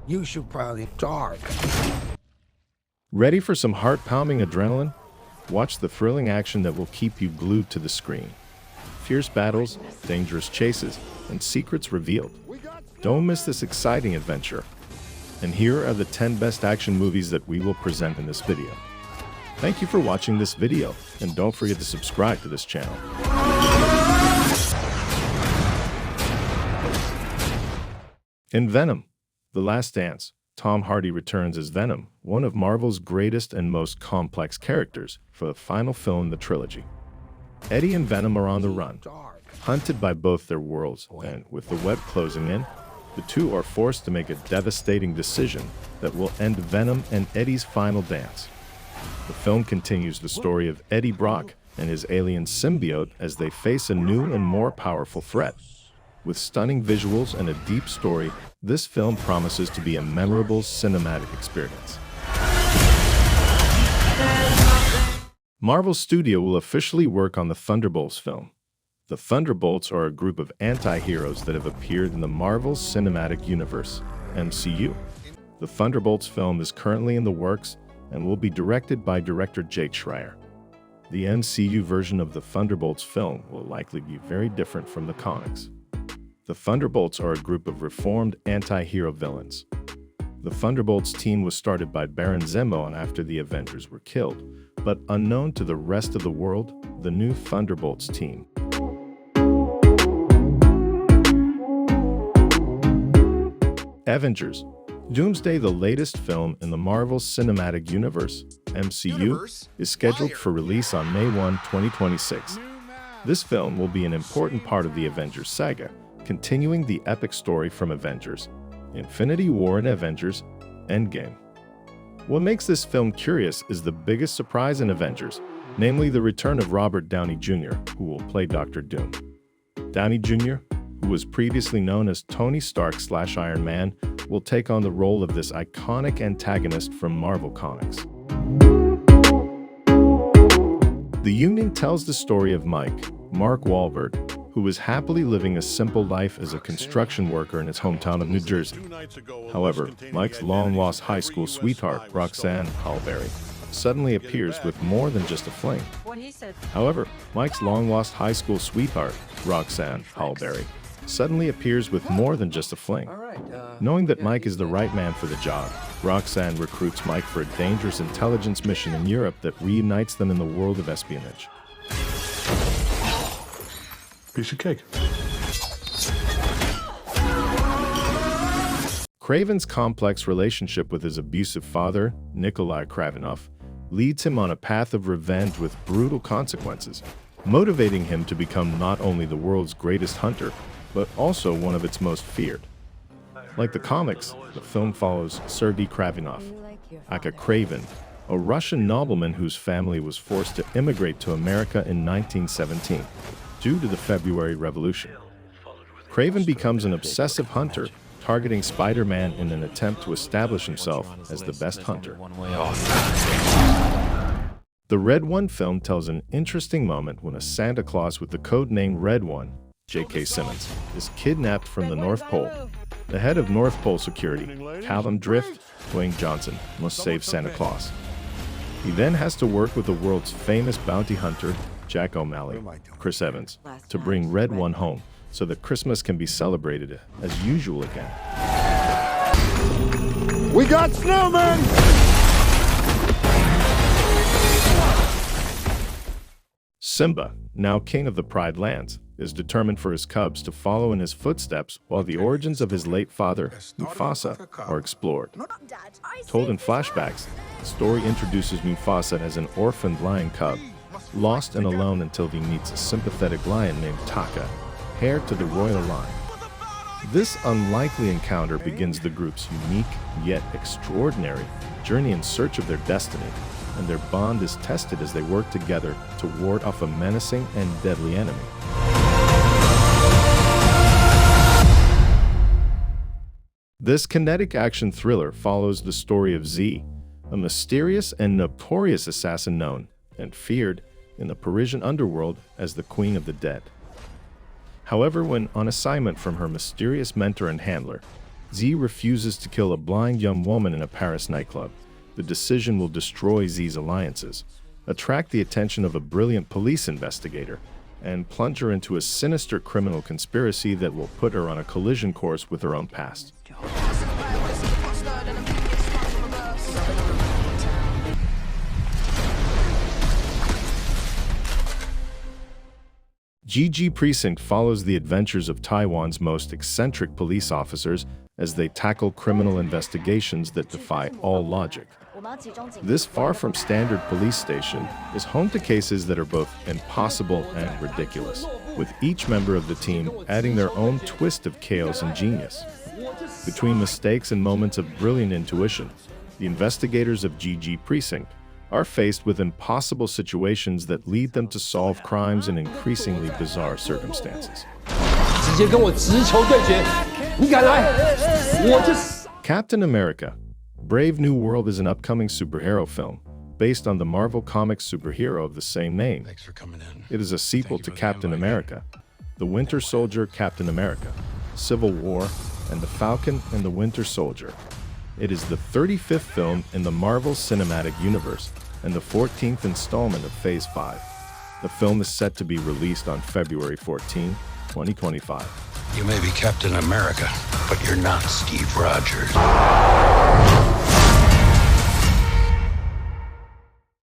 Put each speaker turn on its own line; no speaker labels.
You should probably dark.
Ready for some heart-pounding adrenaline? Watch the thrilling action that will keep you glued to the screen. Fierce battles, dangerous chases, and secrets revealed. Don't miss this exciting adventure. And here are the 10 best action movies that we will present in this video. Thank you for watching this video, and don't forget to subscribe to this channel. In Venom, The Last Dance, Tom Hardy returns as Venom, one of Marvel's greatest and most complex characters, for the final film in the trilogy. Eddie and Venom are on the run, hunted by both their worlds, and with the web closing in, the two are forced to make a devastating decision that will end Venom and Eddie's final dance. The film continues the story of Eddie Brock and his alien symbiote as they face a new and more powerful threat. With stunning visuals and a deep story, this film promises to be a memorable cinematic experience. Marvel Studio will officially work on the Thunderbolts film. The Thunderbolts are a group of anti-heroes that have appeared in the Marvel Cinematic Universe, MCU. The Thunderbolts film is currently in the works and will be directed by director Jake Schreier. The MCU version of the Thunderbolts film will likely be very different from the comics. The Thunderbolts are a group of reformed anti-hero villains. The Thunderbolts team was started by Baron Zemo after the Avengers were killed, but unknown to the rest of the world, the new Thunderbolts team. Avengers Doomsday, the latest film in the Marvel Cinematic Universe, MCU, is scheduled for release on May 1, 2026. This film will be an important part of the Avengers saga, continuing the epic story from Avengers, Infinity War and Avengers Endgame. What makes this film curious is the biggest surprise in Avengers, namely the return of Robert Downey Jr., who will play Dr. Doom. Downey Jr., who was previously known as Tony Stark/Iron Man, will take on the role of this iconic antagonist from Marvel Comics. The Union tells the story of Mark Wahlberg, who was happily living a simple life as a construction worker in his hometown of New Jersey. However, Mike's long-lost high school sweetheart, Roxanne Hallberry, suddenly appears with more than just a fling. Knowing that Mike is the right man for the job, Roxanne recruits Mike for a dangerous intelligence mission in Europe that reunites them in the world of espionage.
Piece of cake.
Kraven's complex relationship with his abusive father, Nikolai Kravenov, leads him on a path of revenge with brutal consequences, motivating him to become not only the world's greatest hunter, but also one of its most feared. Like the comics, the film follows Sergei Kravenov, aka Kraven, a Russian nobleman whose family was forced to immigrate to America in 1917 due to the February Revolution. Kraven becomes an obsessive hunter, targeting Spider-Man in an attempt to establish himself as the best hunter. The Red One film tells an interesting moment when a Santa Claus with the code name Red One, J.K. Simmons, is kidnapped from the North Pole. The head of North Pole security, Callum Drift, Dwayne Johnson, must save Santa Claus. He then has to work with the world's famous bounty hunter, Jack O'Malley, Chris Evans, to bring Red One home so that Christmas can be celebrated as usual again.
We got snowmen!
Simba, now king of the Pride Lands, is determined for his cubs to follow in his footsteps while the origins of his late father, Mufasa, are explored. Told in flashbacks, the story introduces Mufasa as an orphaned lion cub, lost and alone until he meets a sympathetic lion named Taka, heir to the royal line. This unlikely encounter begins the group's unique, yet extraordinary, journey in search of their destiny, and their bond is tested as they work together to ward off a menacing and deadly enemy. This kinetic action thriller follows the story of Z, a mysterious and notorious assassin known and feared in the Parisian underworld as the Queen of the Dead. However, when on assignment from her mysterious mentor and handler, Z refuses to kill a blind young woman in a Paris nightclub. The decision will destroy Z's alliances, attract the attention of a brilliant police investigator, and plunge her into a sinister criminal conspiracy that will put her on a collision course with her own past. GG Precinct follows the adventures of Taiwan's most eccentric police officers as they tackle criminal investigations that defy all logic. This far from standard police station is home to cases that are both impossible and ridiculous, with each member of the team adding their own twist of chaos and genius. Between mistakes and moments of brilliant intuition, the investigators of GG Precinct are faced with impossible situations that lead them to solve crimes in increasingly bizarre circumstances. Captain America: Brave New World is an upcoming superhero film based on the Marvel Comics superhero of the same name.
Thanks for coming in.
It is a sequel to Captain America, The Winter Soldier, Captain America, Civil War, and The Falcon and the Winter Soldier. It is the 35th film in the Marvel Cinematic Universe and the 14th installment of Phase 5. The film is set to be released on February 14, 2025.
You may be Captain America, but you're not Steve Rogers.